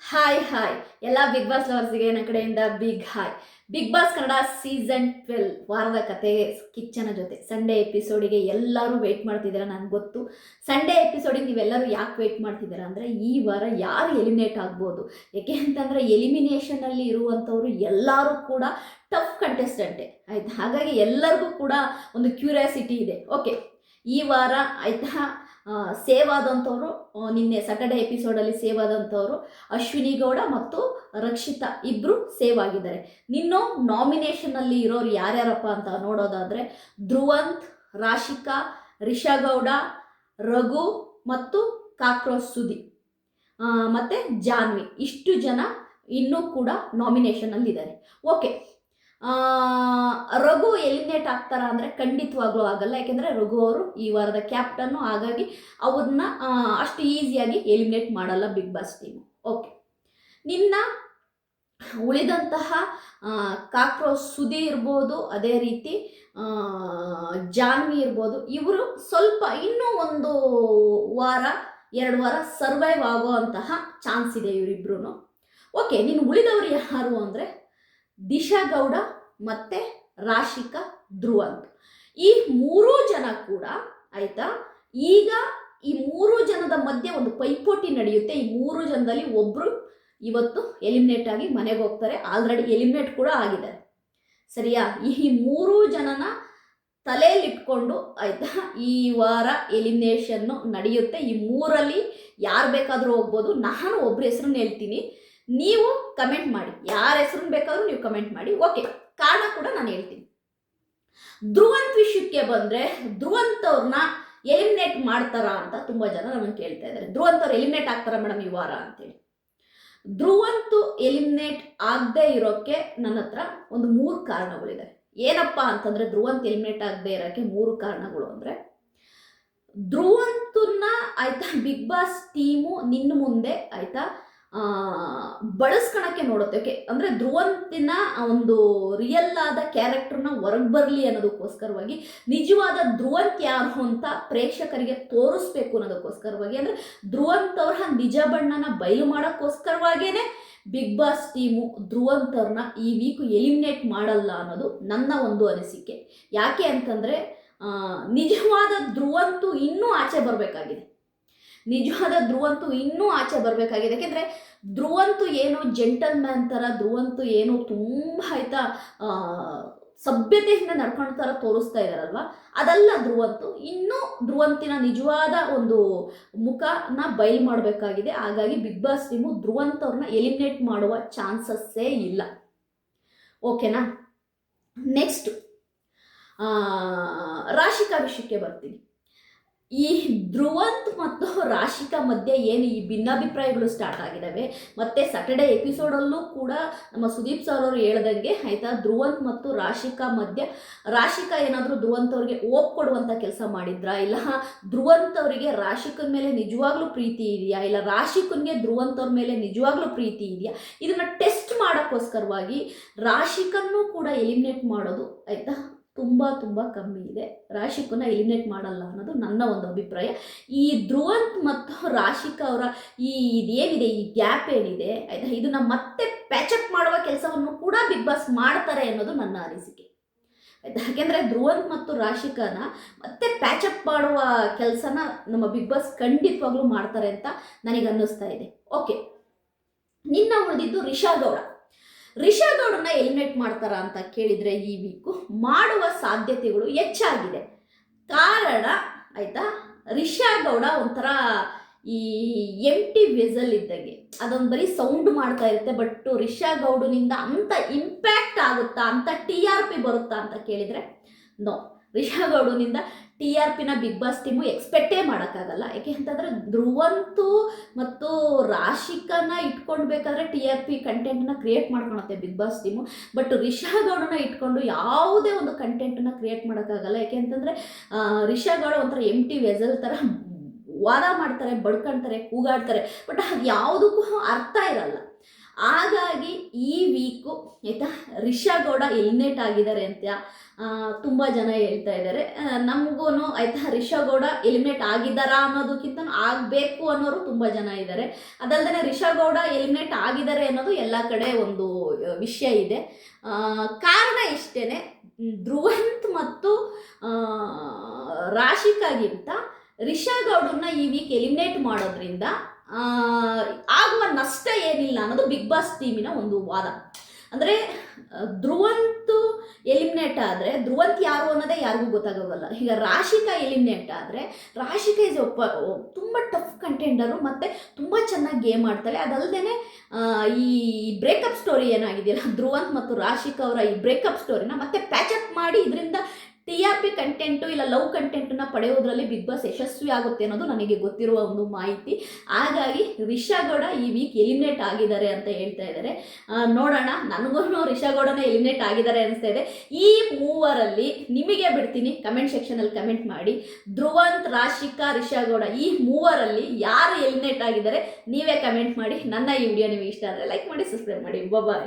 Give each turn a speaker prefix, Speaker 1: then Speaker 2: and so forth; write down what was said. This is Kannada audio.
Speaker 1: ಹಾಯ್ ಎಲ್ಲ ಬಿಗ್ ಬಾಸ್ ಲವರ್ಸ್ಗೆ ನನ್ನ ಕಡೆಯಿಂದ big hi. Big boss Kannada season 12 ವಾರದ ಕತೆ ಕಿಚ್ಚನ ಜೊತೆ ಸಂಡೇ ಎಪಿಸೋಡಿಗೆ ಎಲ್ಲರೂ ವೆಯ್ಟ್ ಮಾಡ್ತಿದ್ದೀರಾ. ನನಗೆ ಗೊತ್ತು ಸಂಡೇ ಎಪಿಸೋಡಿಗೆ ನೀವೆಲ್ಲರೂ ಯಾಕೆ ವೆಯ್ಟ್ ಮಾಡ್ತಿದ್ದೀರಾ ಅಂದರೆ ಈ ವಾರ ಯಾರು ಎಲಿಮಿನೇಟ್ ಆಗ್ಬೋದು. ಏಕೆ ಅಂತಂದರೆ ಎಲಿಮಿನೇಷನಲ್ಲಿ ಇರುವಂಥವ್ರು ಎಲ್ಲರೂ ಕೂಡ ಟಫ್ ಕಂಟೆಸ್ಟೆಂಟೇ ಆಯ್ತು. ಹಾಗಾಗಿ ಎಲ್ಲರಿಗೂ ಕೂಡ ಒಂದು ಕ್ಯೂರಿಯಾಸಿಟಿ ಇದೆ. ಓಕೆ, ಈ ವಾರ ಆಯ್ತಾ ಸೇವ್ ಆದಂಥವ್ರು, ನಿನ್ನೆ ಸ್ಯಾಟರ್ಡೆ ಎಪಿಸೋಡಲ್ಲಿ ಸೇವ್ ಆದಂಥವ್ರು ಅಶ್ವಿನಿ ಗೌಡ ಮತ್ತು ರಕ್ಷಿತಾ ಇಬ್ಬರು ಸೇವ್ ಆಗಿದ್ದಾರೆ. ನಿನ್ನು ನಾಮಿನೇಷನಲ್ಲಿ ಇರೋರು ಯಾರ್ಯಾರಪ್ಪ ಅಂತ ನೋಡೋದಾದರೆ ಧ್ರುವಂತ್, ರಾಶಿಕಾ, ರಿಷಾ ಗೌಡ, ರಘು ಮತ್ತು ಕಾಕ್ರೋಚ್ ಸುದಿ ಮತ್ತು ಜಾನ್ವಿ, ಇಷ್ಟು ಜನ ಇನ್ನೂ ಕೂಡ ನಾಮಿನೇಷನಲ್ಲಿದ್ದಾರೆ. ಓಕೆ, ರಘು ಎಲಿಮಿನೇಟ್ ಆಗ್ತಾರ ಅಂದರೆ ಖಂಡಿತವಾಗ್ಲೂ ಆಗಲ್ಲ. ಯಾಕೆಂದರೆ ರಘು ಅವರು ಈ ವಾರದ ಕ್ಯಾಪ್ಟನ್ನು, ಹಾಗಾಗಿ ಅವ್ರನ್ನ ಅಷ್ಟು ಈಸಿಯಾಗಿ ಎಲಿಮಿನೇಟ್ ಮಾಡಲ್ಲ ಬಿಗ್ ಬಾಸ್ ಟೀಮು. ಓಕೆ, ನಿನ್ನ ಉಳಿದಂತಹ ಕಾಕ್ರೋಚ್ ಸುದಿ ಇರ್ಬೋದು, ಅದೇ ರೀತಿ ಜಾನ್ವಿ ಇರ್ಬೋದು, ಇವರು ಸ್ವಲ್ಪ ಇನ್ನೂ ಒಂದು ವಾರ 2 ವಾರ ಸರ್ವೈವ್ ಆಗುವಂತಹ ಚಾನ್ಸ್ ಇದೆ ಇವರಿಬ್ರು. ಓಕೆ, ನೀನು ಉಳಿದವರು ಯಾರು ಅಂದರೆ ದಿಶಾ ಗೌಡ ಮತ್ತು ರಾಶಿಕಾ, ಧ್ರುವಂತ್, ಈ 3 ಜನ ಕೂಡ ಆಯಿತಾ. ಈಗ ಈ 3 ಜನದ ಮಧ್ಯೆ ಒಂದು ಪೈಪೋಟಿ ನಡೆಯುತ್ತೆ. ಈ 3 ಜನದಲ್ಲಿ ಒಬ್ಬರು ಇವತ್ತು ಎಲಿಮಿನೇಟ್ ಆಗಿ ಮನೆಗೆ ಹೋಗ್ತಾರೆ. ಆಲ್ರೆಡಿ ಎಲಿಮಿನೇಟ್ ಕೂಡ ಆಗಿದ್ದಾರೆ, ಸರಿಯಾ. ಈ 3 ಜನನ ತಲೆಯಲ್ಲಿಟ್ಕೊಂಡು ಆಯಿತಾ ಈ ವಾರ ಎಲಿಮಿನೇಷನ್ನು ನಡೆಯುತ್ತೆ. ಈ 3ರಲ್ಲಿ ಯಾರು ಬೇಕಾದರೂ ಹೋಗ್ಬೋದು. ನಾನು ಒಬ್ಬರ ಹೆಸರನ್ನ ಹೇಳ್ತೀನಿ, ನೀವು ಕಮೆಂಟ್ ಮಾಡಿ, ಯಾರ ಹೆಸರನ್ನು ಬೇಕಾದ್ರೂ ನೀವು ಕಮೆಂಟ್ ಮಾಡಿ. ಓಕೆ, ಕಾರಣ ಕೂಡ ನಾನು ಹೇಳ್ತೀನಿ. ಧ್ರುವಂತ್ ವಿಷಯಕ್ಕೆ ಬಂದರೆ ಧ್ರುವಂತ್ ಅವ್ರನ್ನ ಎಲಿಮಿನೇಟ್ ಮಾಡ್ತಾರಾ ಅಂತ ತುಂಬ ಜನ ನಮಗೆ ಕೇಳ್ತಾ ಇದ್ದಾರೆ. ಧ್ರುವಂತ್ ಅವ್ರು ಎಲಿಮಿನೇಟ್ ಆಗ್ತಾರಾ ಮೇಡಮ್ ಈ ವಾರ ಅಂತೇಳಿ. ಧ್ರುವಂತ್ ಎಲಿಮಿನೇಟ್ ಆಗದೆ ಇರೋಕ್ಕೆ ನನ್ನ ಹತ್ರ ಒಂದು 3 ಕಾರಣಗಳಿದೆ. ಏನಪ್ಪ ಅಂತಂದರೆ ಧ್ರುವಂತ್ ಎಲಿಮಿನೇಟ್ ಆಗದೆ ಇರೋಕ್ಕೆ 3 ಕಾರಣಗಳು ಅಂದರೆ, ಧ್ರುವಂತನ್ನ ಆಯಿತಾ ಬಿಗ್ ಬಾಸ್ ಟೀಮು ನಿನ್ನ ಮುಂದೆ ಆಯಿತಾ ಬಳಸ್ಕೊಳಕ್ಕೆ ನೋಡುತ್ತೆ. ಓಕೆ, ಅಂದರೆ ಧ್ರುವಂತಿನ ಒಂದು ರಿಯಲ್ ಆದ ಕ್ಯಾರೆಕ್ಟರ್ನ ಹೊರಗೆ ಬರಲಿ ಅನ್ನೋದಕ್ಕೋಸ್ಕರವಾಗಿ, ನಿಜವಾದ ಧ್ರುವಂತ್ ಯಾರು ಅಂತ ಪ್ರೇಕ್ಷಕರಿಗೆ ತೋರಿಸ್ಬೇಕು ಅನ್ನೋದಕ್ಕೋಸ್ಕರವಾಗಿ, ಅಂದರೆ ಧ್ರುವಂತ್ ಅವರ ನಿಜ ಬಣ್ಣನ ಬಯಲು ಮಾಡೋಕ್ಕೋಸ್ಕರವಾಗೇ ಬಿಗ್ ಬಾಸ್ ಟೀಮು ಧ್ರುವಂತ್ ಅವ್ರನ್ನ ಈ ವೀಕು ಎಲಿಮಿನೇಟ್ ಮಾಡಲ್ಲ ಅನ್ನೋದು ನನ್ನ ಒಂದು ಅನಿಸಿಕೆ. ಯಾಕೆ ಅಂತಂದರೆ ನಿಜವಾದ ಧ್ರುವಂತು ಇನ್ನೂ ಆಚೆ ಬರಬೇಕಾಗಿದೆ. ಯಾಕೆಂದರೆ ಧ್ರುವಂತು ಏನು ಜೆಂಟಲ್ಮ್ಯಾನ್ ಥರ, ಧ್ರುವಂತು ಏನು ತುಂಬ ಆಯ್ತಾ ಸಭ್ಯತೆಯಿಂದ ನಡ್ಕೊಂಡು ಥರ ತೋರಿಸ್ತಾ ಇದ್ದಾರಲ್ವ, ಅದಲ್ಲ ಧ್ರುವಂತು. ಇನ್ನೂ ಧ್ರುವಂತಿನ ನಿಜವಾದ ಒಂದು ಮುಖನ ಬಯಲು ಮಾಡಬೇಕಾಗಿದೆ. ಹಾಗಾಗಿ ಬಿಗ್ ಬಾಸ್ ಟೀಮು ಧ್ರುವಂತ್ ಅವ್ರನ್ನ ಎಲಿಮಿನೇಟ್ ಮಾಡುವ ಚಾನ್ಸಸ್ಸೇ ಇಲ್ಲ. ಓಕೆನಾ. ನೆಕ್ಸ್ಟು ರಾಶಿಕಾ ವಿಷಯಕ್ಕೆ ಬರ್ತೀನಿ. ಈ ಧ್ರುವಂತ್ ಮತ್ತು ರಾಶಿಕಾ ಮಧ್ಯೆ ಏನು ಈ ಭಿನ್ನಾಭಿಪ್ರಾಯಗಳು ಸ್ಟಾರ್ಟ್ ಆಗಿದ್ದಾವೆ. ಮತ್ತು ಸ್ಯಾಟರ್ಡೆ ಎಪಿಸೋಡಲ್ಲೂ ಕೂಡ ನಮ್ಮ ಸುದೀಪ್ ಸರ್ ಅವರು ಹೇಳ್ದಂಗೆ ಆಯಿತಾ, ಧ್ರುವಂತ್ ಮತ್ತು ರಾಶಿಕಾ ಮಧ್ಯೆ ರಾಶಿಕಾ ಏನಾದರೂ ಧ್ರುವಂತ್ ಅವ್ರಿಗೆ ಓಪ್ ಕೊಡುವಂಥ ಕೆಲಸ ಮಾಡಿದ್ರಾ, ಇಲ್ಲ ಧ್ರುವಂತ್ ಅವರಿಗೆ ರಾಶಿಕನ ಮೇಲೆ ನಿಜವಾಗ್ಲೂ ಪ್ರೀತಿ ಇದೆಯಾ, ಇಲ್ಲ ರಾಶಿಕನ್ಗೆ ಧ್ರುವಂತ್ ಅವ್ರ ಮೇಲೆ ನಿಜವಾಗ್ಲೂ ಪ್ರೀತಿ ಇದೆಯಾ, ಇದನ್ನು ಟೆಸ್ಟ್ ಮಾಡೋಕ್ಕೋಸ್ಕರವಾಗಿ ರಾಶಿಕನ್ನು ಕೂಡ ಎಲಿಮಿನೇಟ್ ಮಾಡೋದು ಆಯಿತಾ ತುಂಬ ಕಮ್ಮಿ ಇದೆ. ರಾಶಿಕನ್ನ ಎಲಿಮಿನೇಟ್ ಮಾಡಲ್ಲ ಅನ್ನೋದು ನನ್ನ ಒಂದು ಅಭಿಪ್ರಾಯ. ಈ ಧ್ರುವಂತ್ ಮತ್ತು ರಾಶಿಕಾ ಅವರ ಇದೇನಿದೆ, ಈ ಗ್ಯಾಪ್ ಏನಿದೆ ಆಯಿತಾ, ಇದನ್ನು ಮತ್ತೆ ಪ್ಯಾಚಪ್ ಮಾಡುವ ಕೆಲಸವನ್ನು ಕೂಡ ಬಿಗ್ ಬಾಸ್ ಮಾಡ್ತಾರೆ ಅನ್ನೋದು ನನ್ನ ಅನಿಸಿಕೆ ಆಯಿತಾ. ಯಾಕೆಂದರೆ ಧ್ರುವಂತ್ ಮತ್ತು ರಾಶಿಕಾನ ಮತ್ತೆ ಪ್ಯಾಚಪ್ ಮಾಡುವ ಕೆಲಸನ ನಮ್ಮ ಬಿಗ್ ಬಾಸ್ ಖಂಡಿತವಾಗ್ಲೂ ಮಾಡ್ತಾರೆ ಅಂತ ನನಗೆ ಅನ್ನಿಸ್ತಾ ಇದೆ. ಓಕೆ, ನಿನ್ನ ಉಳಿದಿದ್ದು ರಿಷಾ ಗೌಡನ್ನ ಎಲಿಮಿನೇಟ್ ಮಾಡ್ತಾರಾ ಅಂತ ಕೇಳಿದರೆ ಈ ವೀಕು ಮಾಡುವ ಸಾಧ್ಯತೆಗಳು ಹೆಚ್ಚಾಗಿದೆ. ಕಾರಣ ಆಯಿತಾ, ರಿಷಾ ಗೌಡ ಒಂಥರ ಈ ಎಂಟಿ ವೆಸಲ್ ಇದ್ದಂಗೆ, ಅದೊಂದು ಬರೀ ಸೌಂಡ್ ಮಾಡ್ತಾ ಇರುತ್ತೆ. ಬಟ್ ರಿಷಾ ಗೌಡನಿಂದ ಅಂಥ ಇಂಪ್ಯಾಕ್ಟ್ ಆಗುತ್ತಾ, ಅಂಥ TRP ಬರುತ್ತಾ ಅಂತ ಕೇಳಿದರೆ ನೋ. ರಿಷಾ ಗೌಡನಿಂದ TRPನ ಬಿಗ್ ಬಾಸ್ ಟೀಮು ಎಕ್ಸ್ಪೆಕ್ಟೇ ಮಾಡೋಕ್ಕಾಗಲ್ಲ. ಯಾಕೆ ಅಂತಂದರೆ ಧ್ರುವಂತು ಮತ್ತು ರಾಶಿಕನ ಇಟ್ಕೊಳ್ಬೇಕಾದ್ರೆ TRP ಕಂಟೆಂಟ್ನ ಕ್ರಿಯೇಟ್ ಮಾಡ್ಕೊಳುತ್ತೆ Bigg Boss team. But Risha ಗೌಡನ ಇಟ್ಕೊಂಡು ಯಾವುದೇ ಒಂದು ಕಂಟೆಂಟನ್ನು ಕ್ರಿಯೇಟ್ ಮಾಡೋಕ್ಕಾಗಲ್ಲ. ಯಾಕೆ ಅಂತಂದರೆ ರಿಷಾ ಗೌಡ ಒಂಥರ ಎಂಟಿ ವೆಸಲ್ ಥರ ವಾದ ಮಾಡ್ತಾರೆ, ಬಡ್ಕೊಳ್ತಾರೆ, ಕೂಗಾಡ್ತಾರೆ. ಬಟ್ ಅದು ಯಾವುದಕ್ಕೂ ಅರ್ಥ ಇರಲ್ಲ. ಹಾಗಾಗಿ ಈ ವೀಕು ಆಯಿತಾ ರಿಷಾ ಗೌಡ ಎಲಿಮಿನೇಟ್ ಆಗಿದ್ದಾರೆ ಅಂತ ತುಂಬ ಜನ ಹೇಳ್ತಾ ಇದ್ದಾರೆ. ನಮಗೂ ಆಯಿತಾ ರಿಷಾ ಗೌಡ ಎಲಿಮಿನೇಟ್ ಆಗಿದ್ದಾರಾ ಅನ್ನೋದಕ್ಕಿಂತ ಆಗಬೇಕು ಅನ್ನೋರು ತುಂಬ ಜನ ಇದ್ದಾರೆ. ಅದಲ್ಲದೆ ರಿಷಾ ಗೌಡ ಎಲಿಮಿನೇಟ್ ಆಗಿದ್ದಾರೆ ಅನ್ನೋದು ಎಲ್ಲ ಕಡೆ ಒಂದು ವಿಷಯ ಇದೆ. ಕಾರಣ ಇಷ್ಟೇ, ಧ್ರುವಂತ್ ಮತ್ತು ರಾಶಿಕಾಗಿಂತ ರಿಷಾ ಗೌಡನ್ನ ಈ ವೀಕ್ ಎಲಿಮಿನೇಟ್ ಮಾಡೋದ್ರಿಂದ ಆಗುವ ನಷ್ಟ ಏನಿಲ್ಲ ಅನ್ನೋದು ಬಿಗ್ ಬಾಸ್ ಟೀಮಿನ ಒಂದು ವಾದ. ಅಂದರೆ ಧ್ರುವಂತ್ ಎಲಿಮಿನೇಟ್ ಆದರೆ ಧ್ರುವಂತ್ ಯಾರು ಅನ್ನೋದೇ ಯಾರಿಗೂ ಗೊತ್ತಾಗೋಲ್ಲ. ಈಗ ರಾಶಿಕಾ ಎಲಿಮಿನೇಟ್ ಆದರೆ ರಾಶಿಕಾ ಇಸ್ ತುಂಬ ಟಫ್ ಕಂಟೆಂಡರು ಮತ್ತು ತುಂಬ ಚೆನ್ನಾಗಿ ಗೇಮ್ ಆಡ್ತಾಳೆ. ಅದಲ್ಲದೆ ಈ ಬ್ರೇಕಪ್ ಸ್ಟೋರಿ ಏನಾಗಿದೆಯಲ್ಲ ಧ್ರುವಂತ್ ಮತ್ತು ರಾಶಿಕಾ ಅವರ ಈ ಬ್ರೇಕಪ್ ಸ್ಟೋರಿನ ಮತ್ತೆ ಪ್ಯಾಚಪ್ ಮಾಡಿ ಇದರಿಂದ TRP ಕಂಟೆಂಟು ಇಲ್ಲ ಲವ್ ಕಂಟೆಂಟನ್ನು ಪಡೆಯೋದ್ರಲ್ಲಿ ಬಿಗ್ ಬಾಸ್ ಯಶಸ್ವಿ ಆಗುತ್ತೆ ಅನ್ನೋದು ನನಗೆ ಗೊತ್ತಿರುವ ಒಂದು ಮಾಹಿತಿ. ಹಾಗಾಗಿ ರಿಷಾ ಗೌಡ ಈ ವೀಕ್ ಎಲಿಮಿನೇಟ್ ಆಗಿದ್ದಾರೆ ಅಂತ ಹೇಳ್ತಾ ಇದ್ದಾರೆ. ನೋಡೋಣ, ನನಗೂ ರಿಷಾ ಗೌಡನೇ ಎಲಿಮಿನೇಟ್ ಆಗಿದ್ದಾರೆ ಅನಿಸ್ತಾ ಇದೆ. ಈ ಮೂವರಲ್ಲಿ ನಿಮಗೆ ಬಿಡ್ತೀನಿ, ಕಮೆಂಟ್ ಸೆಕ್ಷನಲ್ಲಿ ಕಮೆಂಟ್ ಮಾಡಿ. ಧ್ರುವಂತ್, ರಾಶಿಕಾ, ರಿಷಾ ಗೌಡ ಈ ಮೂವರಲ್ಲಿ ಯಾರು ಎಲಿಮಿನೇಟ್ ಆಗಿದ್ದಾರೆ ನೀವೇ ಕಮೆಂಟ್ ಮಾಡಿ. ನನ್ನ ಈ ವಿಡಿಯೋ ನಿಮಗೆ ಇಷ್ಟ ಆದರೆ ಲೈಕ್ ಮಾಡಿ, ಸಬ್ಸ್ಕ್ರೈಬ್ ಮಾಡಿ. ಬಾಯ್.